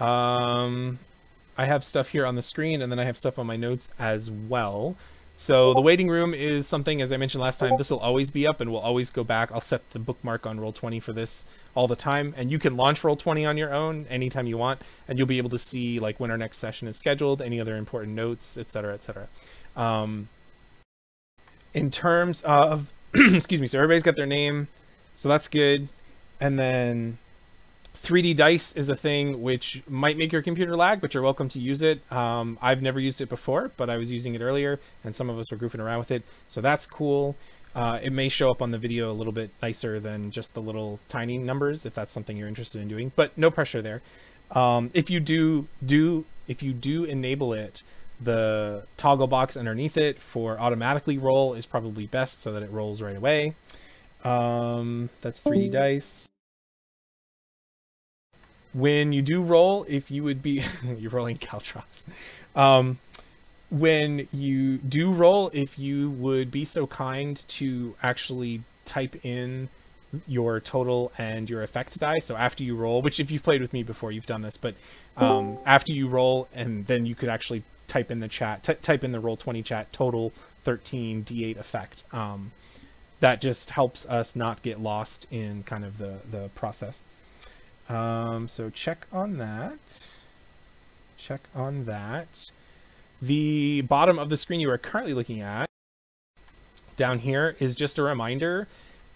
I have stuff here on the screen, and then I have stuff on my notes as well. So the waiting room is something, as I mentioned last time, this will always be up, and we'll always go back. I'll set the bookmark on Roll20 for this all the time, and you can launch Roll20 on your own anytime you want, and you'll be able to see like when our next session is scheduled, any other important notes, etc., etc. In terms of, excuse me, so everybody's got their name, so that's good. And then 3D dice is a thing which might make your computer lag, but you're welcome to use it. I've never used it before, but I was using it earlier, and some of us were goofing around with it, so that's cool. It may show up on the video a little bit nicer than just the little tiny numbers, if that's something you're interested in doing, but no pressure there. If you do enable it, the toggle box underneath it for automatically roll is probably best, so that it rolls right away. That's 3D dice. When you do roll, if you would be you're rolling caltrops. When you do roll, if you would be so kind to actually type in your total and your effect die. So after you roll, which if you've played with me before, you've done this, but after you roll, and then you could actually type in the chat, type in the Roll20 chat, total 13 D8 effect. That just helps us not get lost in kind of the process. So check on that. Check on that. The bottom of the screen you are currently looking at down here is just a reminder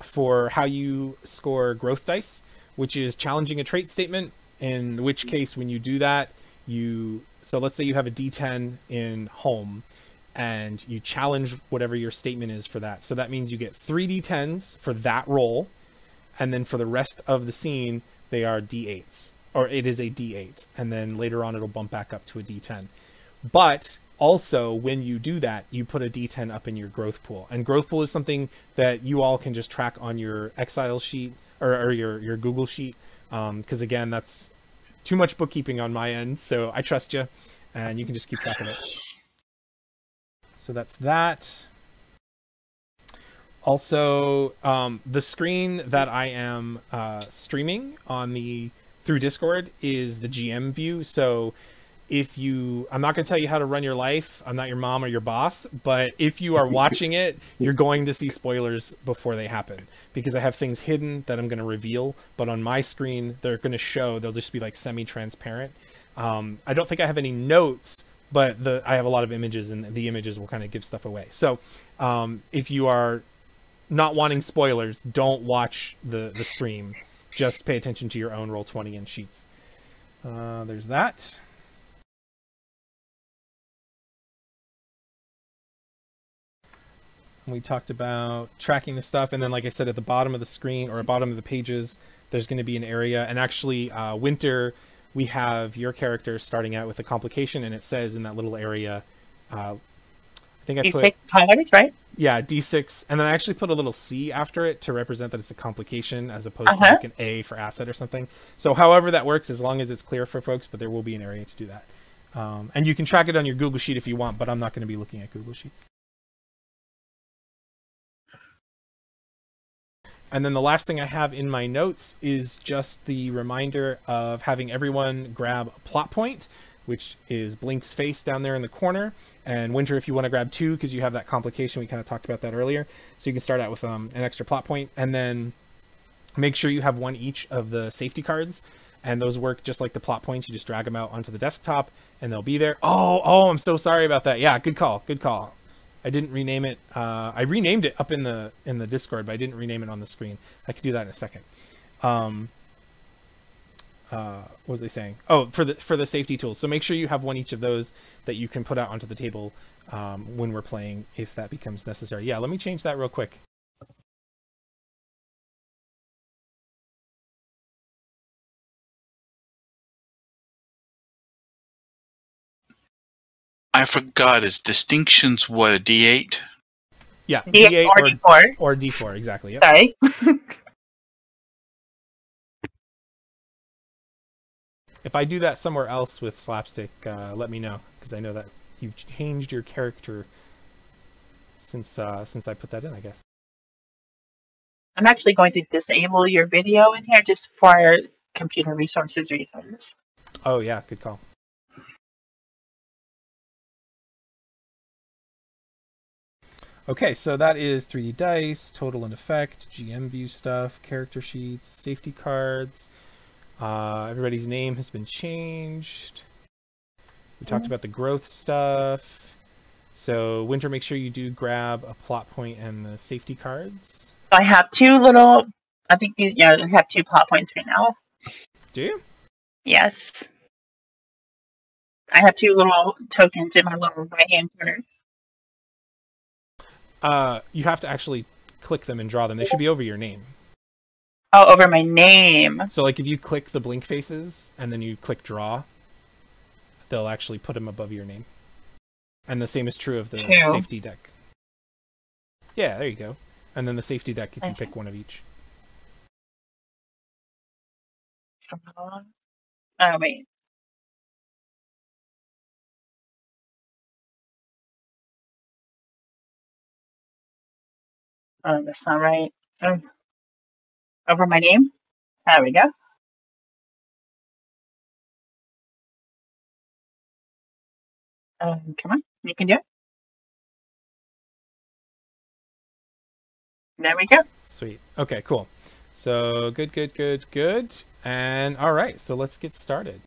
for how you score growth dice, which is challenging a trait statement, in which case when you do that, so let's say you have a D10 in home and you challenge whatever your statement is for that. So that means you get 3 D10s for that roll, and then for the rest of the scene, they are D8s, or it is a D8, and then later on it'll bump back up to a D10. But also, when you do that, you put a D10 up in your growth pool, and growth pool is something that you all can just track on your eXiles sheet or your Google sheet, because again, that's too much bookkeeping on my end, so I trust you, and you can just keep track of it. So that's that. Also, the screen that I am streaming on through Discord is the GM view. So if I'm not going to tell you how to run your life. I'm not your mom or your boss, but if you are watching it, you're going to see spoilers before they happen, because I have things hidden that I'm going to reveal, but on my screen, they're going to show, they'll just be like semi-transparent. I don't think I have any notes, but I have a lot of images, and the images will kind of give stuff away. So if you are not wanting spoilers, don't watch the stream. Just pay attention to your own Roll20 and sheets. There's that. We talked about tracking the stuff, and then like I said, at the bottom of the screen or at the bottom of the pages, there's going to be an area, and actually Winter, we have your character starting out with a complication, and it says in that little area, I think I put D6 highlighted, right? Yeah, D6, and then I actually put a little C after it to represent that it's a complication as opposed to like an A for asset or something. So however that works, as long as it's clear for folks, but there will be an area to do that. And you can track it on your Google Sheet if you want, but I'm not going to be looking at Google Sheets. And then the last thing I have in my notes is just the reminder of having everyone grab a plot point, which is Blink's face down there in the corner. And Winter, if you want to grab 2, because you have that complication, we kind of talked about that earlier. So you can start out with an extra plot point, and then make sure you have 1 each of the safety cards. And those work just like the plot points. You just drag them out onto the desktop, and they'll be there. Oh, I'm so sorry about that. Yeah, good call. Good call. I didn't rename it. I renamed it up in the Discord, but I didn't rename it on the screen. I could do that in a second. What was they saying? Oh, for the safety tools. So make sure you have 1 each of those that you can put out onto the table when we're playing, if that becomes necessary. Yeah, let me change that real quick. I forgot, is distinctions what, a D8? Yeah, D8 or D4. Or D4, exactly. Yep. Sorry. If I do that somewhere else with Slapstick, let me know, because I know that you've changed your character since I put that in, I guess. I'm actually going to disable your video in here just for computer resources reasons. Oh yeah, good call. Okay, so that is 3D dice, total and effect, GM view stuff, character sheets, safety cards. Everybody's name has been changed. We talked about the growth stuff. So Winter, make sure you do grab a plot point and the safety cards. I have two little. I think these. Yeah, I have 2 plot points right now. Do you? Yes. I have 2 little tokens in my little right-hand corner. You have to actually click them and draw them. They should be over your name. Oh, over my name. So like if you click the blink faces and then you click draw, they'll actually put them above your name. And the same is true of the safety deck. Yeah, there you go. And then the safety deck, you can pick one of each. Oh, wait. Oh, that's not right. Over my name? There we go. Come on, you can do it. There we go. Sweet. Okay, cool. So good. And all right, so let's get started.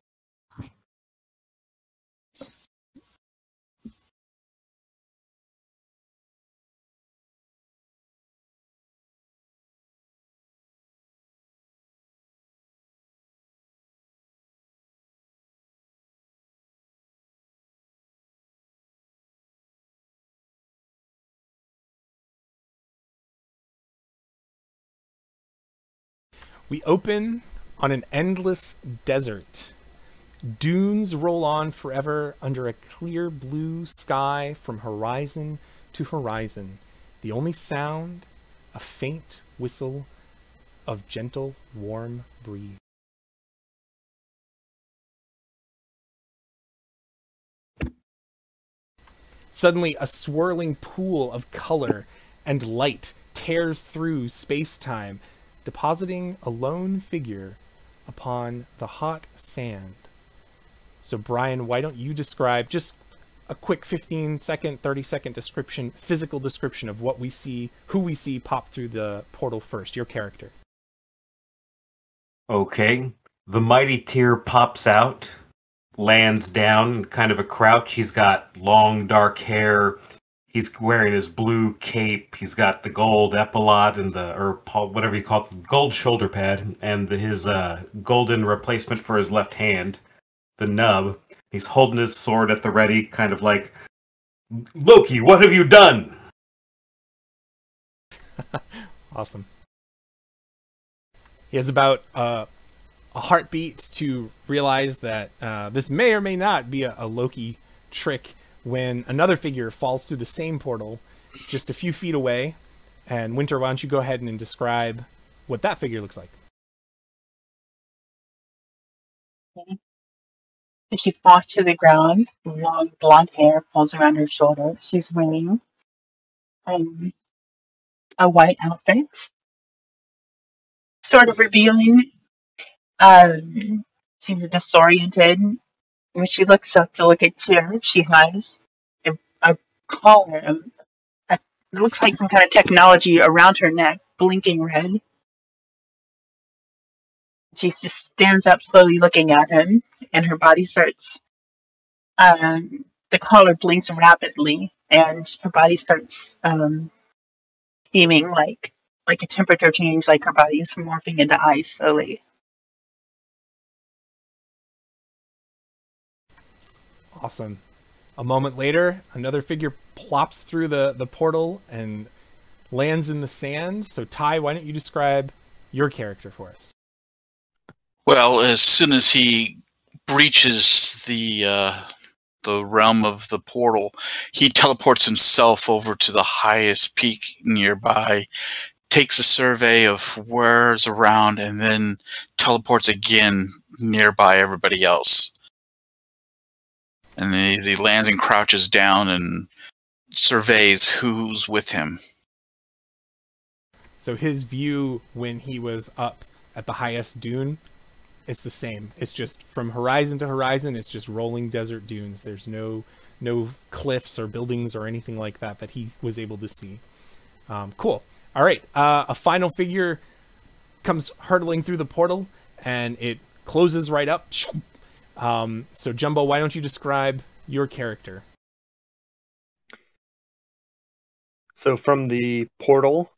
We open on an endless desert. Dunes roll on forever under a clear blue sky from horizon to horizon. The only sound, a faint whistle of gentle, warm breeze. Suddenly, a swirling pool of color and light tears through space-time, depositing a lone figure upon the hot sand. So Bryan, why don't you describe just a quick 15-second, 30-second description, physical description of what we see, who we see pop through the portal first, your character. Okay. The Mighty Tyr pops out, lands down, kind of a crouch. He's got long, dark hair. He's wearing his blue cape. He's got the gold epaulette and or whatever you call it, the gold shoulder pad, and his golden replacement for his left hand, the nub. He's holding his sword at the ready, kind of like, Loki, what have you done? Awesome. He has about a heartbeat to realize that this may or may not be a Loki trick when another figure falls through the same portal just a few feet away. And Winter, why don't you go ahead and describe what that figure looks like? She falls to the ground, long blonde hair falls around her shoulder. She's wearing a white outfit, sort of revealing. She's disoriented. When she looks up to look at Tyr, she has a collar. It looks like some kind of technology around her neck, blinking red. She just stands up, slowly looking at him, and her body starts. The collar blinks rapidly, and her body starts steaming like a temperature change, like her body is morphing into ice slowly. Awesome. A moment later, another figure plops through the portal and lands in the sand. So Ty, why don't you describe your character for us? Well, as soon as he breaches the realm of the portal, he teleports himself over to the highest peak nearby, takes a survey of where's around, and then teleports again nearby everybody else. And then as he lands and crouches down and surveys who's with him. So his view when he was up at the highest dune It's the same. It's just from horizon to horizon, it's just rolling desert dunes. There's no cliffs or buildings or anything like that that he was able to see. Cool. All right. A final figure comes hurtling through the portal, and it closes right up. So Jumbo, why don't you describe your character? So from the portal,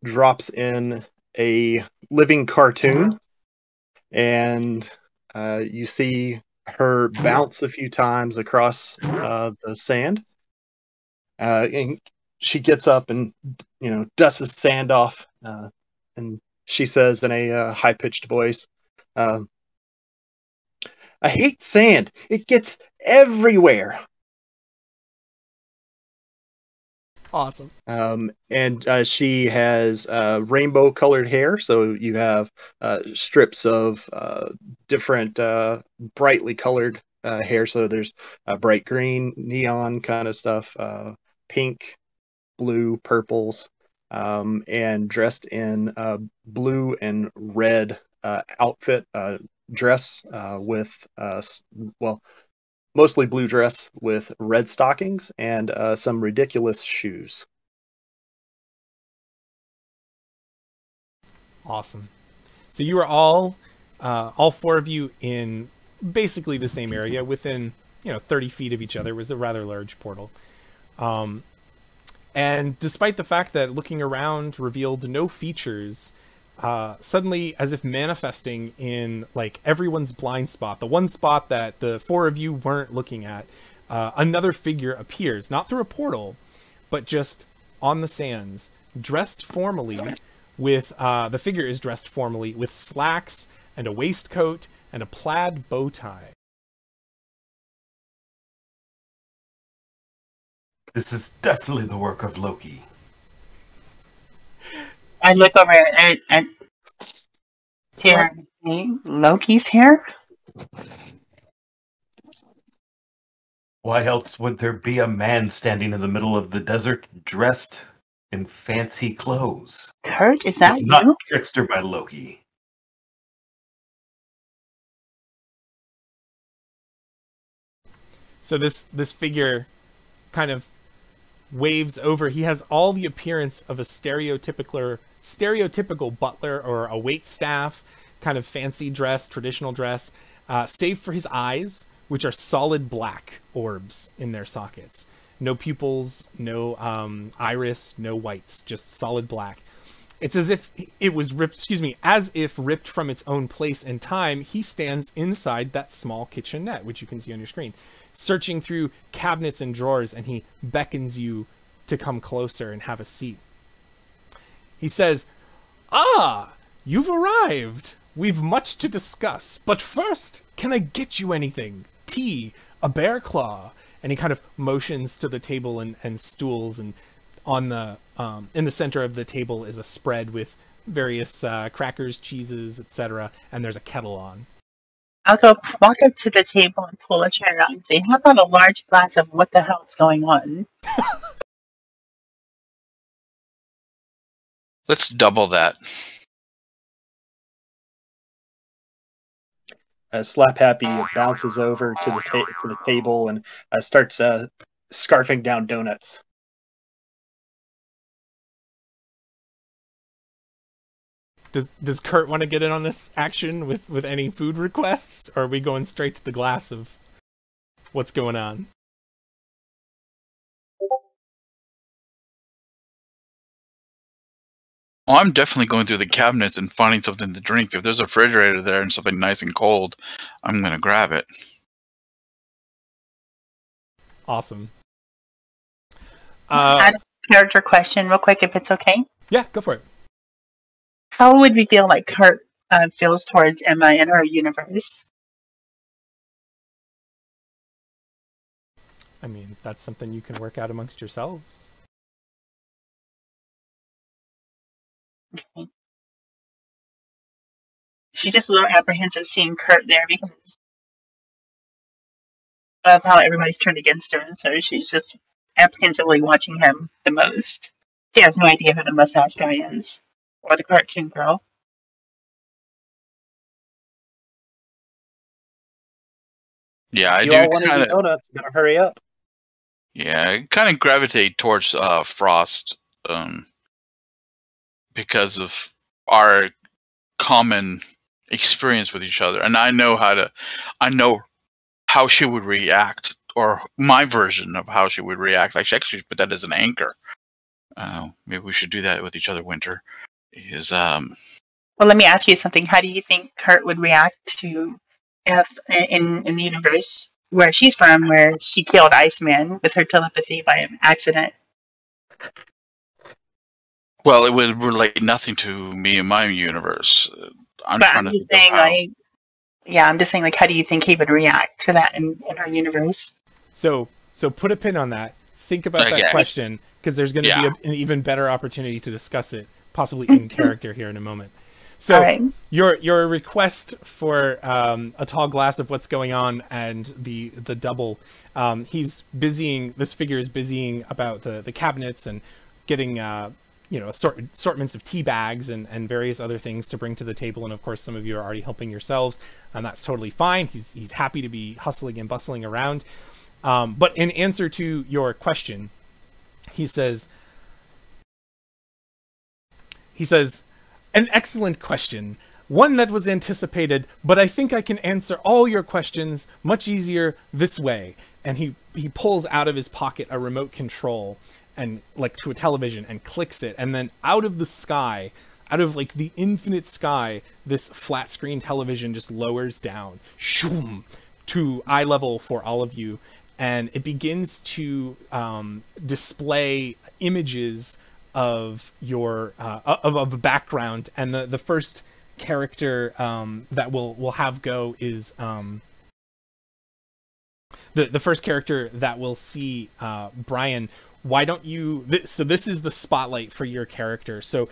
drops in a living cartoon, and you see her bounce a few times across the sand. And she gets up and, dusts the sand off, and she says in a high-pitched voice, "I hate sand. It gets everywhere." Awesome. And she has rainbow-colored hair, so you have strips of different brightly colored hair. So there's bright green, neon kind of stuff, pink, blue, purples, and dressed in blue and red outfit dress with, mostly blue dress with red stockings and some ridiculous shoes. Awesome. So you are all four of you in basically the same area, within 30 feet of each other. It was a rather large portal. And despite the fact that looking around revealed no features, suddenly, as if manifesting in like everyone's blind spot, the one spot that the four of you weren't looking at, another figure appears, not through a portal, but just on the sands, dressed formally with, the figure is dressed formally with slacks and a waistcoat and a plaid bow tie. This is definitely the work of Loki. I look over at Tyr. Loki's here? Why else would there be a man standing in the middle of the desert dressed in fancy clothes? Kurt, is that If not you? trickster by Loki. So this figure kind of waves over. He has all the appearance of a stereotypical butler or a waitstaff, kind of fancy dress, traditional dress, save for his eyes, which are solid black orbs in their sockets. No pupils, no iris, no whites, just solid black. It's as if it was ripped, as if ripped from its own place and time. He stands inside that small kitchenette, which you can see on your screen, searching through cabinets and drawers, and he beckons you to come closer and have a seat. He says, "Ah, you've arrived. We've much to discuss. But first, can I get you anything? Tea, a bear claw?" And he kind of motions to the table and stools, and on the in the center of the table is a spread with various crackers, cheeses, etc. And there's a kettle on. I'll go walk up to the table and pull a chair out and say, "How about a large glass of what the hell's going on?" Let's double that. Slaphappy bounces over to the table and starts scarfing down donuts. Does Kurt want to get in on this action with any food requests, or are we going straight to the glass of what's going on? Well, I'm definitely going through the cabinets and finding something to drink. If there's a refrigerator there and something nice and cold, I'm going to grab it. Awesome. Add a character question real quick, if it's okay. Yeah, go for it. How would we feel like Kurt feels towards Emma in her universe? I mean, that's something you can work out amongst yourselves. Okay. She's just a little apprehensive seeing Kurt there because of how everybody's turned against her, and so she's just apprehensively watching him the most. She has no idea who the mustache guy is, or the cartoon girl. Yeah, I You do all want to kind eat of. donuts. You gotta hurry up. Yeah, I kind of gravitate towards Frost, because of our common experience with each other, and I know how she would react, or my version of how she would react. Like, actually put that as an anchor. Maybe we should do that with each other, Winter. Is Well, let me ask you something. How do you think Kurt would react to if in the universe where she's from, where she killed Iceman with her telepathy by accident? well, it would relate nothing to me and my universe. I'm But trying I'm to just think of saying, how. like, yeah, I'm just saying, like, how do you think he would react to that in our universe? So put a pin on that. Think about that Okay. question, because there's going to Yeah. be an even better opportunity to discuss it, possibly in character here in a moment. So All right. your request for a tall glass of what's going on and the double, this figure is busying about the cabinets and getting assortments of tea bags and various other things to bring to the table. And of course, some of you are already helping yourselves, and that's totally fine. He's happy to be hustling and bustling around. But in answer to your question, he says, an excellent question. One that was anticipated, but I think I can answer all your questions much easier this way. And he pulls out of his pocket a remote control and like to a television and clicks it. And then out of the sky, out of like the infinite sky, this flat screen television just lowers down shoom, to eye level for all of you. And it begins to display images of your of a background, and the first character that we'll have go is the first character that we'll see, Bryan. Why don't you? So this is the spotlight for your character. So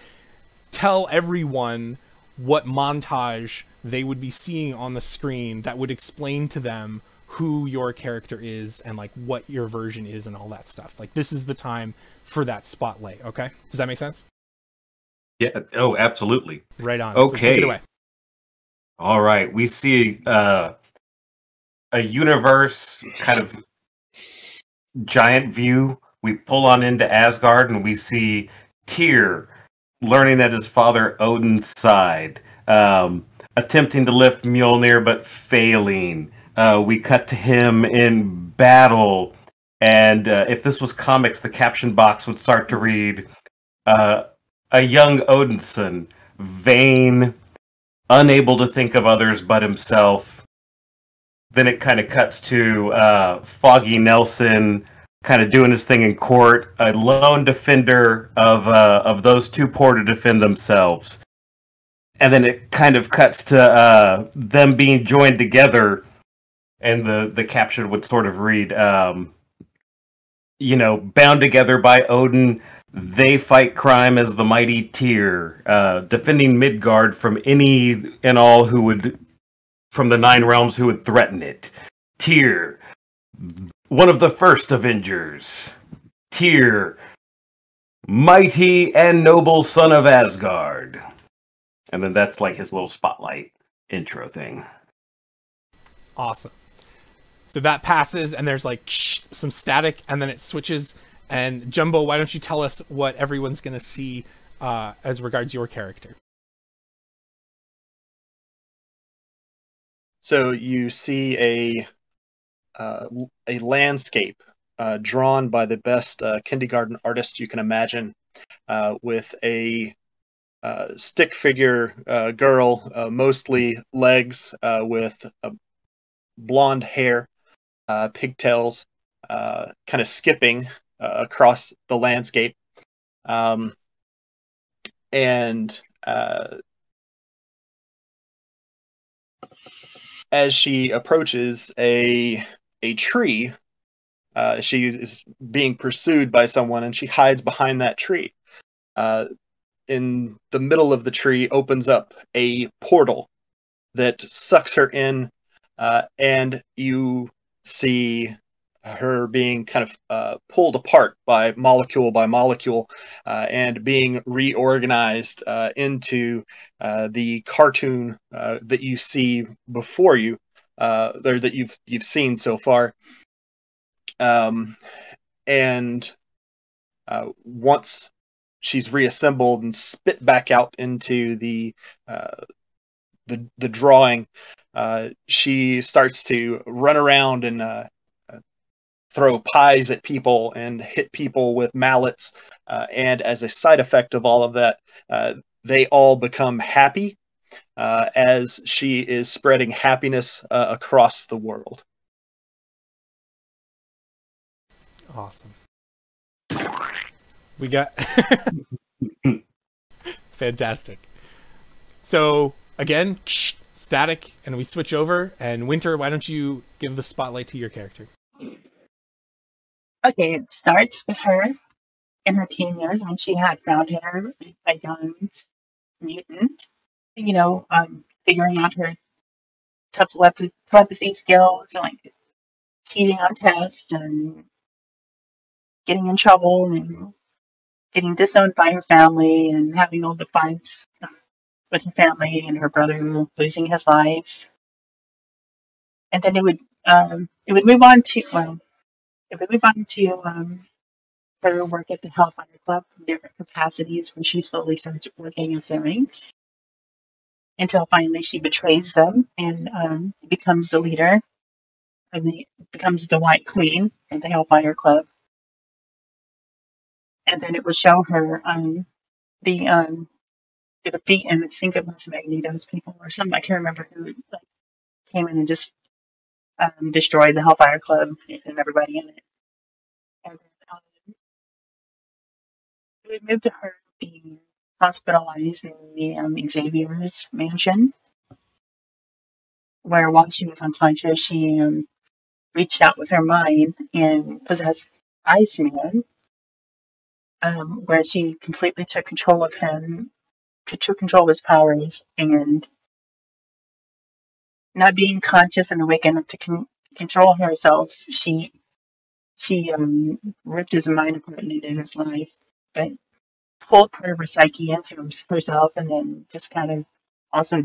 tell everyone what montage they would be seeing on the screen that would explain to them who your character is and like what your version is and all that stuff. Like, this is the time for that spotlight. Okay, does that make sense? Yeah. Oh, absolutely. Right on. So take Okay. it away. All right. We see a universe kind of giant view. We pull on into Asgard and we see Tyr learning at his father Odin's side, attempting to lift Mjolnir but failing. We cut to him in battle, and if this was comics, the caption box would start to read, a young Odinson, vain, unable to think of others but himself. Then it kind of cuts to Foggy Nelson kind of doing his thing in court, a lone defender of those two poor to defend themselves. And then it kind of cuts to them being joined together, and the caption would sort of read, bound together by Odin, they fight crime as the Mighty Tyr, defending Midgard from any and all who would, from the Nine Realms who would threaten it. Tyr, one of the first Avengers. Tyr, mighty and noble son of Asgard. And then that's like his little spotlight intro thing. Awesome. So that passes, and there's like some static, and then it switches. And Jumbo, why don't you tell us what everyone's going to see as regards your character? So you see a landscape drawn by the best kindergarten artist you can imagine, with a stick figure girl, mostly legs, with blonde hair, pigtails, kind of skipping across the landscape. And as she approaches a tree, she is being pursued by someone, and she hides behind that tree. In the middle of the tree opens up a portal that sucks her in, and you see her being kind of pulled apart by molecule, and being reorganized into the cartoon that you see before you, there that you've seen so far. And once she's reassembled and spit back out into the drawing, she starts to run around and throw pies at people and hit people with mallets. And as a side effect of all of that, they all become happy as she is spreading happiness across the world. Awesome. We got fantastic. So again, static, and we switch over. And Winter, why don't you give the spotlight to your character? Okay, it starts with her in her teen years when she had brown hair, a young mutant. You know, figuring out her telepathy skills, and like cheating on tests and getting in trouble and getting disowned by her family and having all the fights with her family and her brother losing his life. And then it would move on to her work at the Hellfire Club in different capacities, where she slowly starts working in the ranks until finally she betrays them and becomes the leader becomes the White Queen of the Hellfire Club. And then it will show her the defeat, and I think it was Magneto's people or something. I can't remember who came in and just destroyed the Hellfire Club and everybody in it. And then, it would move to her being hospitalized in the Xavier's mansion, where while she was unconscious, she reached out with her mind and possessed Iceman, where she completely took control of him, took control of his powers, and not being conscious and awake enough to control herself, she ripped his mind apart and ended his life, but pulled part of her psyche into herself, and then just kind of also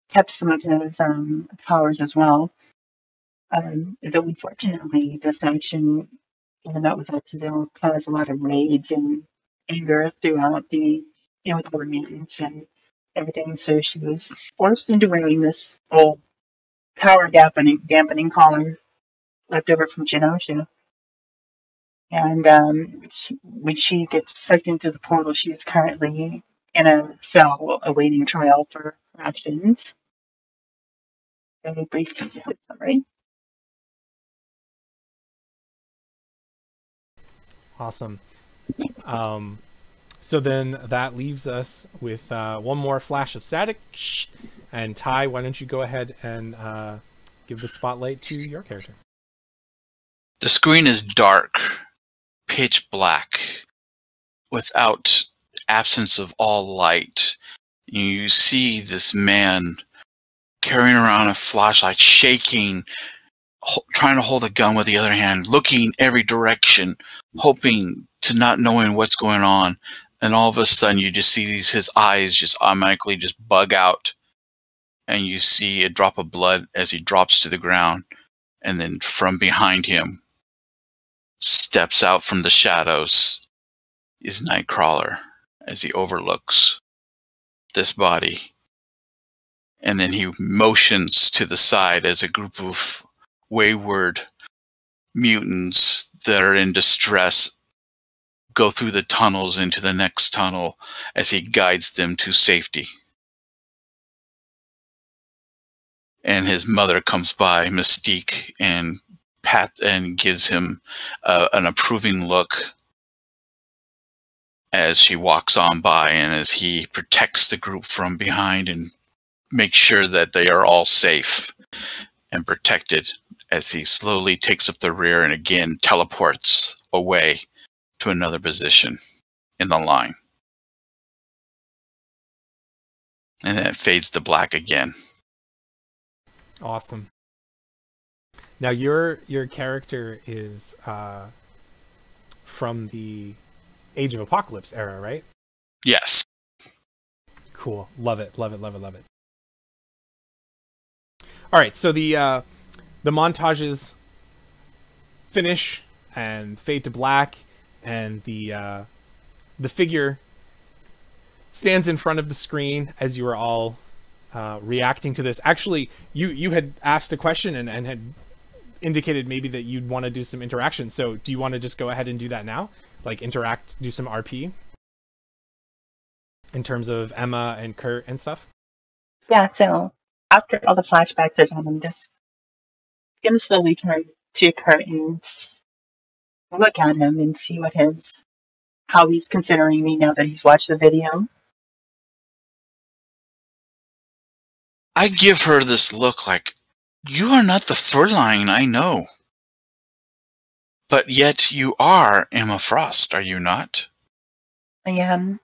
kept some of his powers as well. Though unfortunately, this action, even though it was accidental, caused a lot of rage and anger throughout with all the mutants and everything. So she was forced into wearing this old power dampening collar left over from Genosha. And when she gets sucked into the portal, she is currently in a cell awaiting trial for her actions. Very brief summary. Awesome. So then that leaves us with one more flash of static. And Ty, why don't you go ahead and give the spotlight to your character? The screen is dark, pitch black, without absence of all light. You see this man carrying around a flashlight, shaking, trying to hold a gun with the other hand, looking every direction, hoping to not knowing what's going on. And all of a sudden you just see his eyes just automatically just bug out. And you see a drop of blood as he drops to the ground. And then from behind him, steps out from the shadows, is Nightcrawler as he overlooks this body. And then he motions to the side as a group of wayward mutants that are in distress go through the tunnels into the next tunnel as he guides them to safety. And his mother comes by, Mystique, and gives him an approving look as she walks on by, and as he protects the group from behind and makes sure that they are all safe and protected, as he slowly takes up the rear and again teleports away to another position in the line. And then it fades to black again. Awesome. Now your character is from the Age of Apocalypse era, right? Yes. Cool. Love it. Love it. Love it. Love it. All right, so the montages finish and fade to black, and the figure stands in front of the screen as you are all reacting to this. Actually, you had asked a question and had indicated maybe that you'd want to do some interaction. So do you want to just go ahead and do that now? Like interact, do some RP in terms of Emma and Kurt and stuff? Yeah, so after all the flashbacks are done, I'm just gonna slowly turn to Kurt and look at him and see how he's considering me now that he's watched the video. I give her this look like, you are not the Fräulein I know. But yet you are Emma Frost, are you not? I am.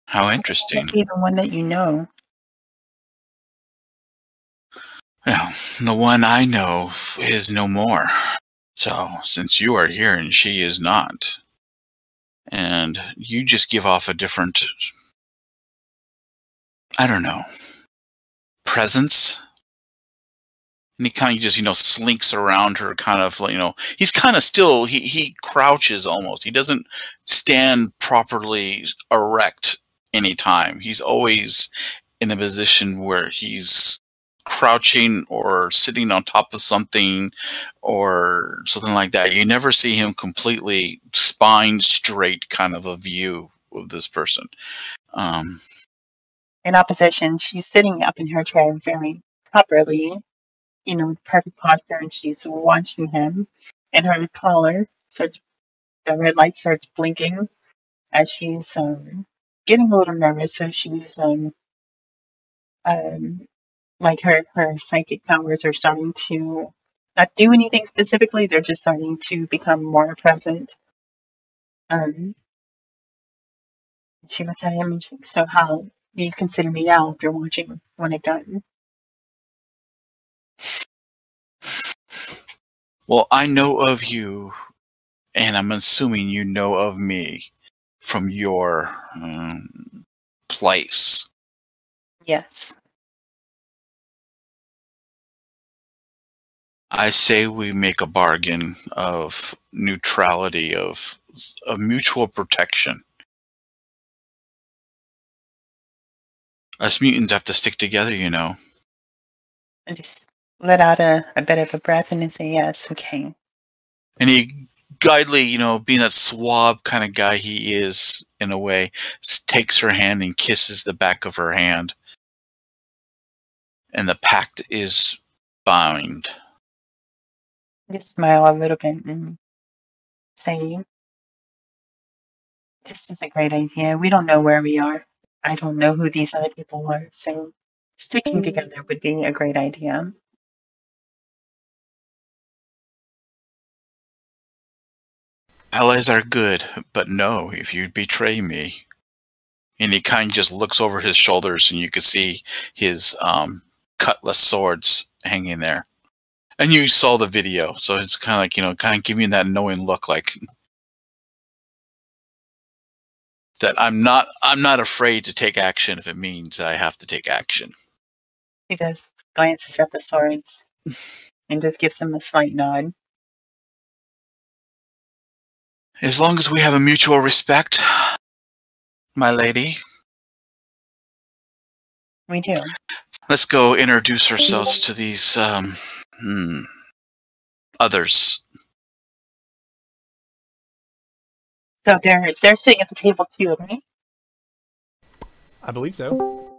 How interesting. Be the one that you know. Well, the one I know is no more. So, since you are here and she is not, and you just give off a different, I don't know, presence. And he kind of just, slinks around her, kind of, he's kind of still, he crouches almost. He doesn't stand properly erect anytime. He's always in a position where he's crouching or sitting on top of something or something like that. You never see him completely spine straight kind of a view of this person. In opposition, she's sitting up in her chair very properly, perfect posture, and she's watching him. And her collar the red light starts blinking as she's getting a little nervous. So she's like her psychic powers are starting to not do anything specifically. They're just starting to become more present. She looks at him and she's like, so how do you consider me now after watching when I've done? Well, I know of you, and I'm assuming you know of me from your place. Yes. I say we make a bargain of neutrality, of mutual protection. Us mutants have to stick together, I just let out a bit of a breath and say, yes, okay. And he guidely, being that suave kind of guy he is, in a way, takes her hand and kisses the back of her hand. And the pact is bound. Just smile a little bit and say, this is a great idea. We don't know where we are. I don't know who these other people are. So sticking together would be a great idea. Allies are good, but no, if you betray me. And he kind of just looks over his shoulders, and you can see his cutlass swords hanging there. And you saw the video, so it's kind of like, kind of giving that knowing look, like that I'm not afraid to take action if it means that I have to take action. He just glances at the swords and just gives him a slight nod. As long as we have a mutual respect, my lady. We do. Let's go introduce ourselves to these others. So they're sitting at the table too, right? I believe so.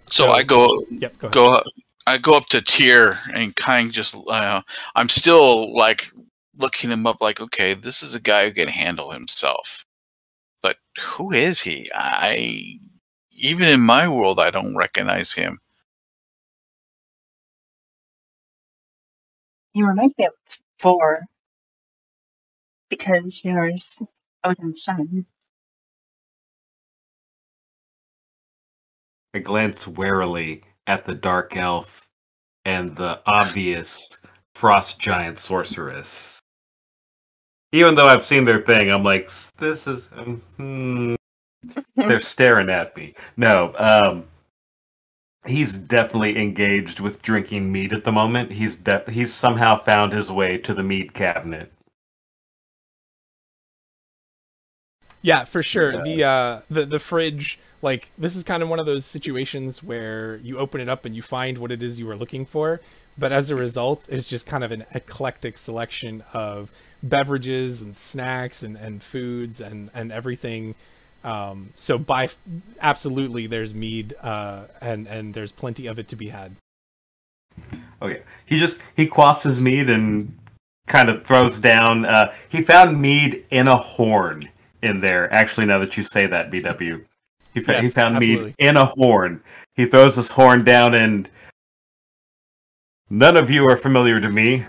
So I go. Yep, go ahead. I go up to Tyr and kind of just. I'm still like looking him up, like, okay, this is a guy who can handle himself. But who is he? Even in my world, I don't recognize him. You remind me of 4 because you're Odin's son. I glance warily at the dark elf and the obvious frost giant sorceress. Even though I've seen their thing, I'm like, this is. They're staring at me. No, he's definitely engaged with drinking mead at the moment. He's somehow found his way to the mead cabinet. Yeah, for sure. The fridge, like, this is kind of one of those situations where you open it up and you find what it is you were looking for, but as a result, it's just kind of an eclectic selection of beverages and snacks and foods and everything. So absolutely, there's mead, and there's plenty of it to be had. Okay, he quaffs his mead and kind of throws down. He found mead in a horn in there. Actually, now that you say that, BW, he found absolutely. mead in a horn. He throws this horn down, and none of you are familiar to me.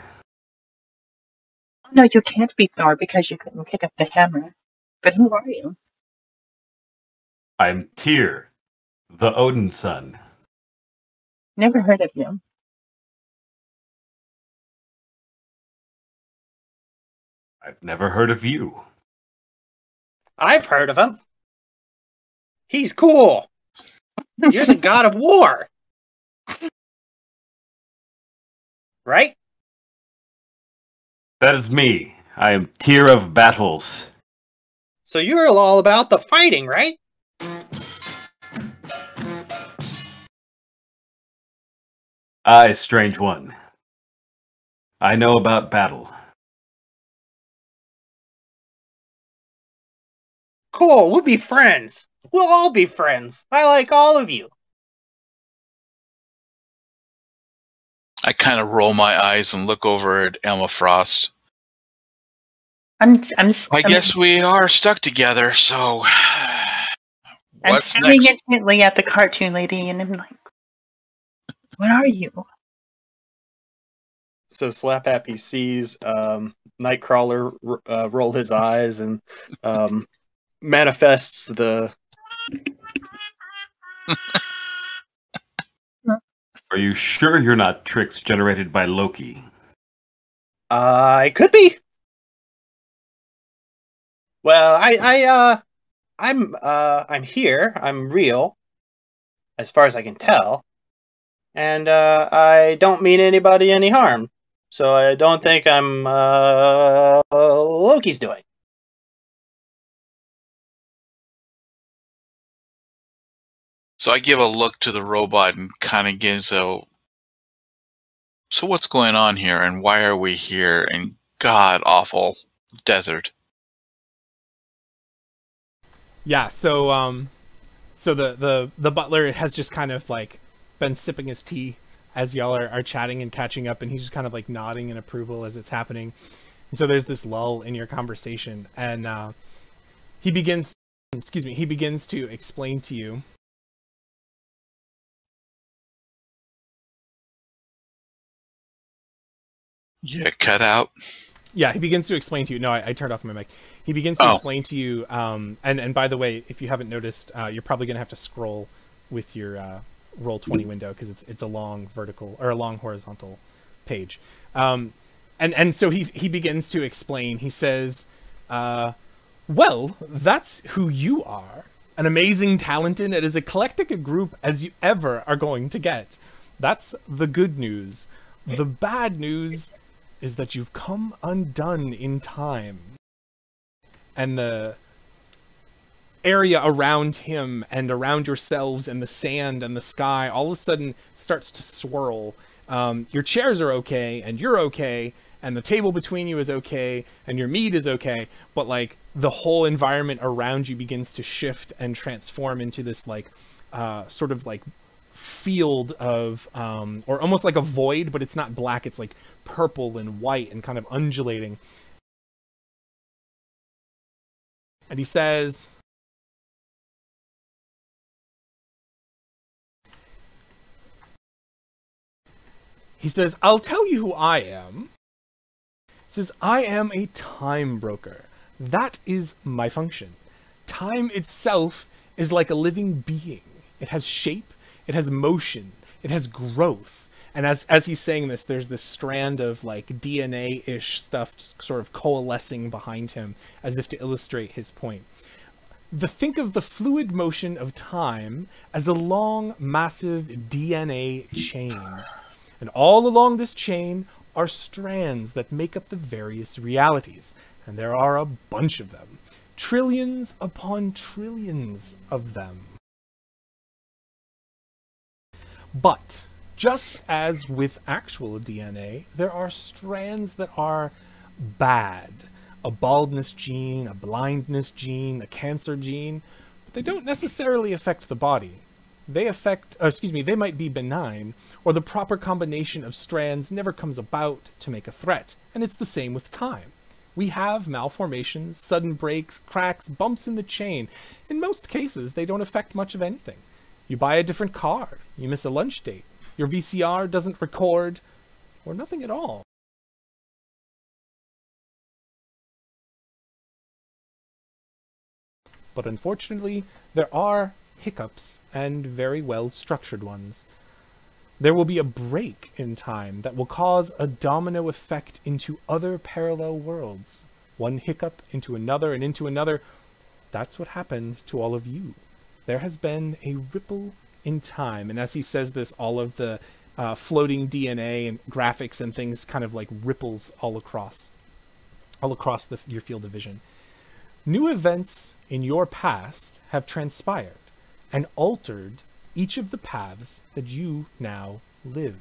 No, you can't be Thor because you couldn't pick up the hammer. But who are you? I'm Tyr, the Odin son. Never heard of you. I've never heard of you. I've heard of him. He's cool. You're the god of war. Right? That is me. I am Tyr of battles. So you're all about the fighting, right? Aye, strange one. I know about battle. Cool, we'll be friends. We'll all be friends. I like all of you. I kind of roll my eyes and look over at Emma Frost. I guess we are stuck together, so I'm what's staring next? intently at the cartoon lady, and I'm like, "What are you?" So Slaphappy sees Nightcrawler roll his eyes and manifests the. Are you sure you're not tricks generated by Loki? I could be. Well, I'm here. I'm real, as far as I can tell, and I don't mean anybody any harm. So I don't think I'm Loki's doing. So I give a look to the robot and kind of gives a. So what's going on here, and why are we here in god awful desert? Yeah, so the butler has just kind of like been sipping his tea as y'all are chatting and catching up, and he's just kind of like nodding in approval as it's happening. And so there's this lull in your conversation, and he begins to explain to you. Yeah, cut out. Yeah, he begins to explain to you. No, I turned off my mic. He begins to explain to you. And by the way, if you haven't noticed, you're probably gonna have to scroll with your Roll20 window because it's a long vertical or a long horizontal page. And so he begins to explain. He says, "Well, that's who you are. An amazing, talented, and as eclectic a group as you ever are going to get. That's the good news. The bad news is that you've come undone in time." And the area around him and around yourselves and the sand and the sky all of a sudden starts to swirl. Your chairs are okay, and you're okay, and the table between you is okay, and your meat is okay, but like the whole environment around you begins to shift and transform into this like sort of like field of or almost like a void, but it's not black, it's like purple and white and kind of undulating. And he says, "I'll tell you who I am." He says, "I am a time broker. That is my function. Time itself is like a living being. It has shape, it has motion, it has growth, And as he's saying this, there's this strand of like DNA-ish stuff sort of coalescing behind him as if to illustrate his point. Think of the fluid motion of time as a long, massive DNA chain. And all along this chain are strands that make up the various realities. And there are a bunch of them. Trillions upon trillions of them. But just as with actual DNA, there are strands that are bad. A baldness gene, a blindness gene, a cancer gene, but they don't necessarily affect the body. They they might be benign, or the proper combination of strands never comes about to make a threat, and it's the same with time. We have malformations, sudden breaks, cracks, bumps in the chain. In most cases, they don't affect much of anything. You buy a different car, you miss a lunch date, your VCR doesn't record, or nothing at all. But unfortunately, there are hiccups, and very well structured ones. There will be a break in time that will cause a domino effect into other parallel worlds. One hiccup into another and into another. That's what happened to all of you. There has been a ripple in time. And as he says this, all of the floating DNA and graphics and things kind of like ripples all across your field of vision. New events in your past have transpired and altered each of the paths that you now live.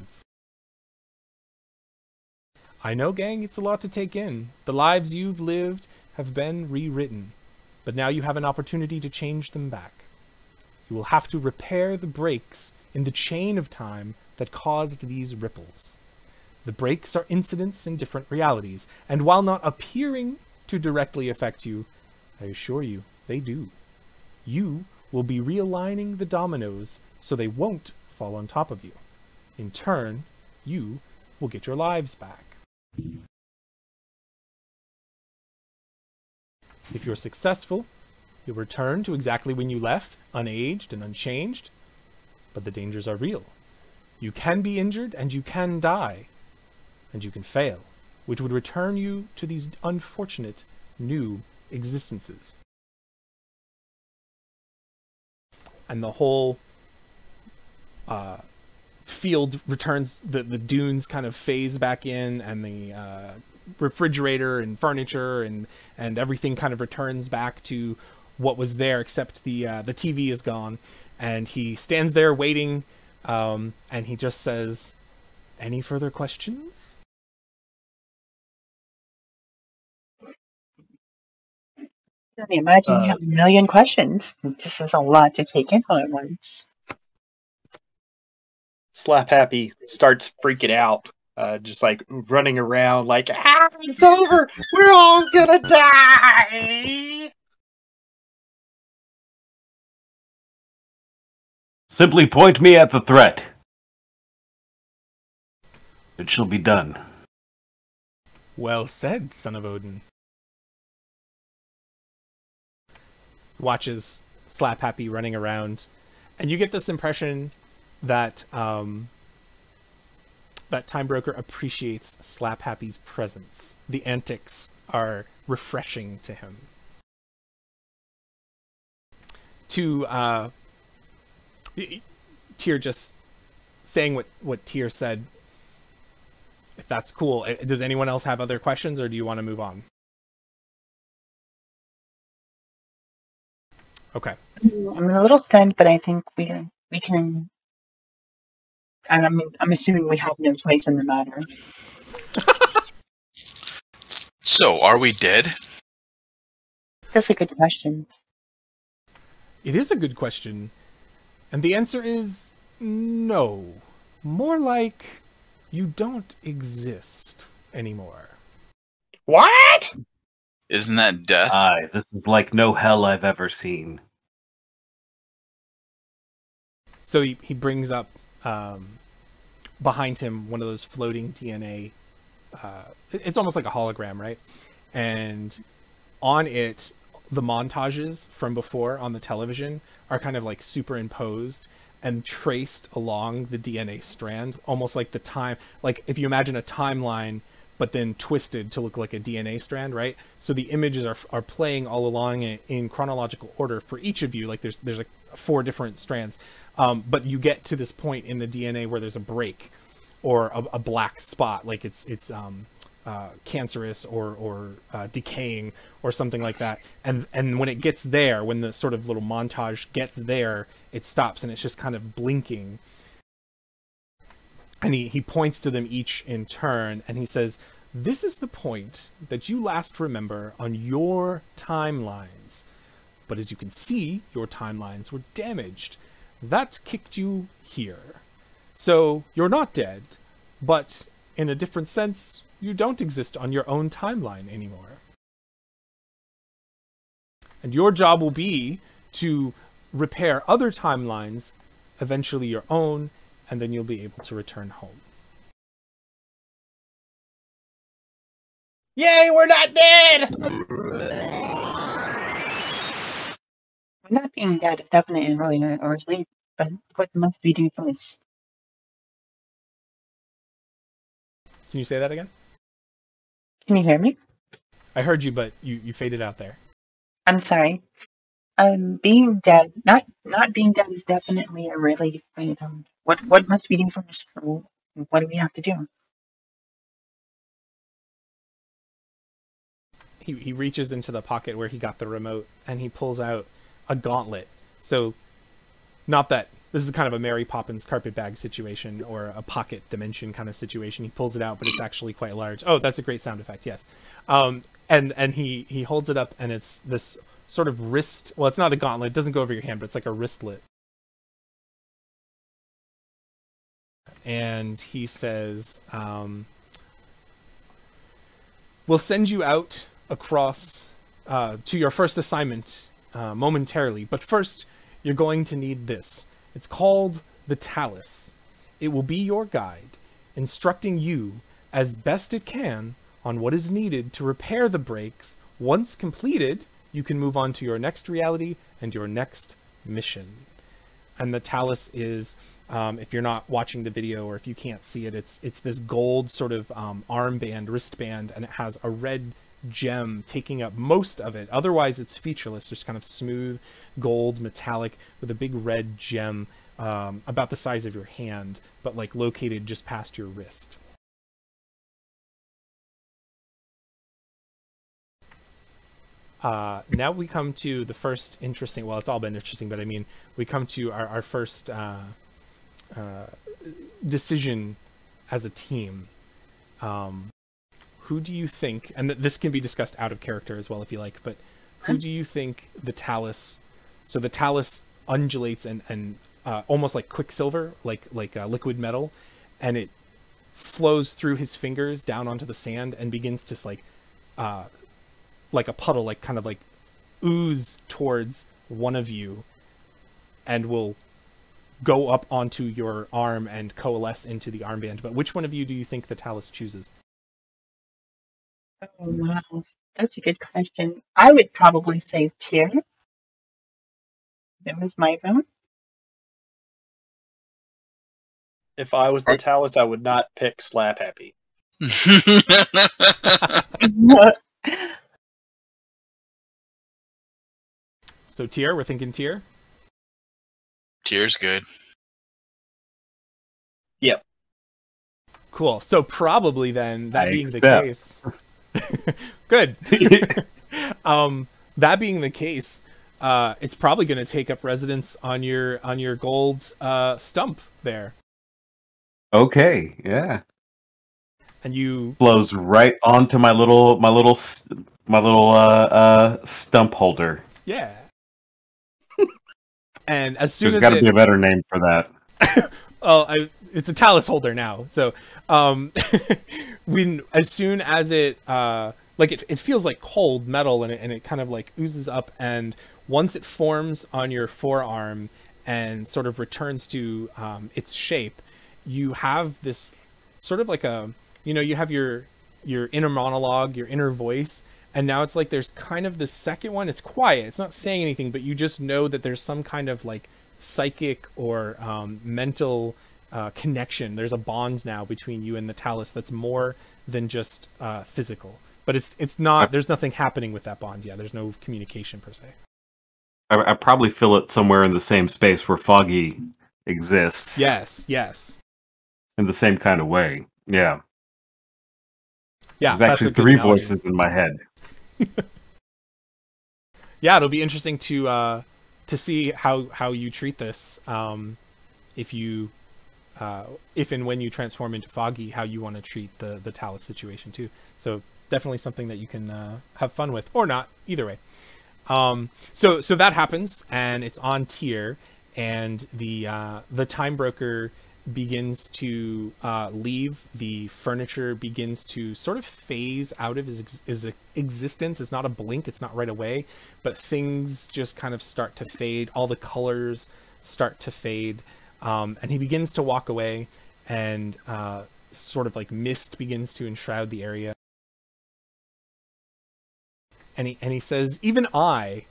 I know, gang, it's a lot to take in. The lives you've lived have been rewritten, but now you have an opportunity to change them back. You will have to repair the breaks in the chain of time that caused these ripples. The breaks are incidents in different realities, and while not appearing to directly affect you, I assure you, they do. You will be realigning the dominoes so they won't fall on top of you. In turn, you will get your lives back. If you're successful, you'll return to exactly when you left, unaged and unchanged, but the dangers are real. You can be injured and you can die, and you can fail, which would return you to these unfortunate new existences. And the whole field returns, the dunes kind of phase back in, and the refrigerator and furniture and everything kind of returns back to what was there, except the TV is gone. And he stands there waiting, and he just says, "Any further questions?" I can imagine you have a million questions. This is a lot to take in all at once. Slaphappy starts freaking out, just like running around like, it's over! We're all gonna die! Simply point me at the threat. It shall be done. Well said, son of Odin. Watches Slaphappy running around, and you get this impression that that Time Broker appreciates Slaphappy's presence. The antics are refreshing to him. To Tyr just saying what Tyr said, if that's cool. Does anyone else have other questions, or do you want to move on? Okay. I'm a little stunned, but I think we can. And I'm assuming we have no choice in the matter. So, are we dead? That's a good question. It is a good question. And the answer is no. More like you don't exist anymore. What? Isn't that death? Aye, this is like no hell I've ever seen. So he brings up behind him one of those floating DNA. It's almost like a hologram, right? And on it, the montages from before on the television are kind of like superimposed, and traced along the DNA strand, almost like the time, like if you imagine a timeline, but then twisted to look like a DNA strand, right? So the images are playing all along in chronological order for each of you. Like there's like 4 different strands, but you get to this point in the DNA where there's a break or a black spot, like it's cancerous or decaying or something like that. And when it gets there, when the sort of little montage gets there, it stops and it's just kind of blinking. And he points to them each in turn and he says, "This is the point that you last remember on your timelines. But as you can see, your timelines were damaged. That kicked you here. So you're not dead, but in a different sense, you don't exist on your own timeline anymore. And your job will be to repair other timelines, eventually your own, and then you'll be able to return home." Yay, we're not dead! Not being dead is definitely annoying or sleep, but what must we do first? Can you say that again? Can you hear me? I heard you, but you faded out there. I'm sorry. Being dead, not being dead is definitely a relief. What must we do first? What do we have to do? He reaches into the pocket where he got the remote and he pulls out a gauntlet. So not that this is kind of a Mary Poppins carpet bag situation or a pocket dimension kind of situation. He pulls it out, but it's actually quite large. Oh, that's a great sound effect. Yes. And he holds it up and it's this sort of wrist. Well, it's not a gauntlet. It doesn't go over your hand, but it's like a wristlet. And he says, "We'll send you out across to your first assignment momentarily. But first, you're going to need this. It's called the Talus. It will be your guide, instructing you as best it can on what is needed to repair the breaks. Once completed, you can move on to your next reality and your next mission." And the Talus is, if you're not watching the video or if you can't see it, it's this gold sort of armband, wristband, and it has a red gem taking up most of it. Otherwise, it's featureless, just kind of smooth gold, metallic, with a big red gem about the size of your hand, but like located just past your wrist. Now we come to the first interesting, well, it's all been interesting, but I mean, we come to our first decision as a team. Who do you think, and this can be discussed out of character as well if you like, but who do you think the Talus, so the Talus undulates and almost like quicksilver, like liquid metal, and it flows through his fingers down onto the sand and begins to like a puddle, like kind of like ooze towards one of you and will go up onto your arm and coalesce into the armband. But which one of you do you think the Talus chooses? Oh, wow. That's a good question. I would probably say Tyr. That was my vote. If I was the Talus, I would not pick Slaphappy. So Tyr, we're thinking Tyr? Tyr's good. Yep. Cool. So probably then, that being the case... Good. That being the case, it's probably going to take up residence on your gold stump there. Okay, yeah. And you Blows right onto my little stump holder. Yeah. And as soon There's as got to be a better name for that. Oh, it's a Talus holder now. So, as soon as it, it feels like cold metal and it kind of like oozes up. And once it forms on your forearm and sort of returns to its shape, you have this sort of like you have your inner monologue, your inner voice. And now it's like there's kind of the second one. It's quiet. It's not saying anything, but you just know that there's some kind of like psychic or mental connection. There's a bond now between you and the Talus that's more than just physical. But it's not. There's nothing happening with that bond. Yeah, there's no communication per se. I probably feel it somewhere in the same space where Foggy exists. Yes, yes. In the same kind of way. Yeah. Yeah, there's actually three voices in my head. Yeah, it'll be interesting to see how you treat this. If and when you transform into Foggy, how you want to treat the Talus situation too. So definitely something that you can have fun with, or not. Either way. So that happens, and it's on Tyr, and the Time Broker begins to leave. The furniture begins to sort of phase out of his existence. It's not a blink, it's not right away, but things just kind of start to fade. All the colors start to fade, and he begins to walk away, and sort of like mist begins to enshroud the area. And he says, even I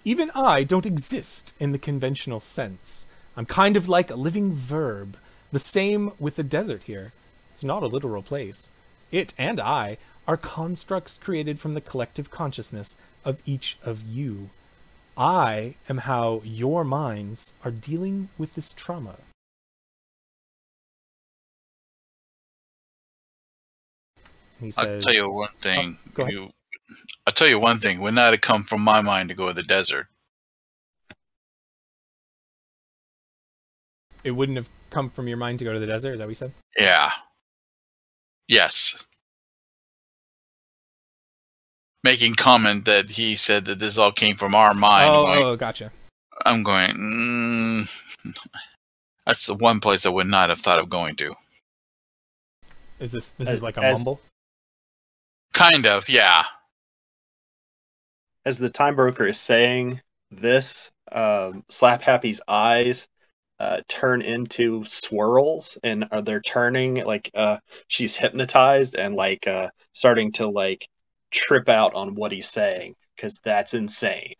don't exist in the conventional sense. I'm kind of like a living verb. The same with the desert here. It's not a literal place. It and I are constructs created from the collective consciousness of each of you. I am how your minds are dealing with this trauma. And he says, I'll tell you one thing. Go ahead. I'll tell you one thing. Would not have come from my mind to go to the desert. It wouldn't have come from your mind to go to the desert? Is that what you said? Yeah. Yes. Making comment that he said that this all came from our mind. Oh, gotcha. I'm going, that's the one place I would not have thought of going to. Is this is like a mumble? Kind of, yeah. As the Time Broker is saying this, Slaphappy's eyes turn into swirls, and they're turning like she's hypnotized and like starting to like trip out on what he's saying, because that's insane.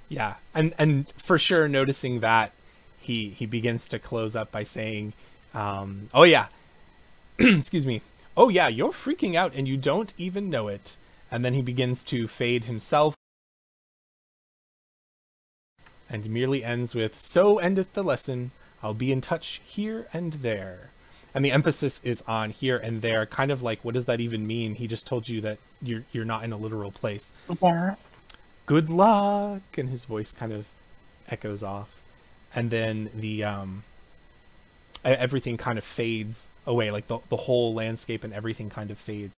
Yeah, and for sure noticing that, he begins to close up by saying, oh yeah, excuse me, oh yeah, you're freaking out and you don't even know it. And then he begins to fade himself, and merely ends with, so endeth the lesson, I'll be in touch here and there. And the emphasis is on here and there, kind of like, what does that even mean? He just told you that you're not in a literal place. Yeah. Good luck, and his voice kind of echoes off. And then the everything kind of fades away, like the whole landscape and everything kind of fades.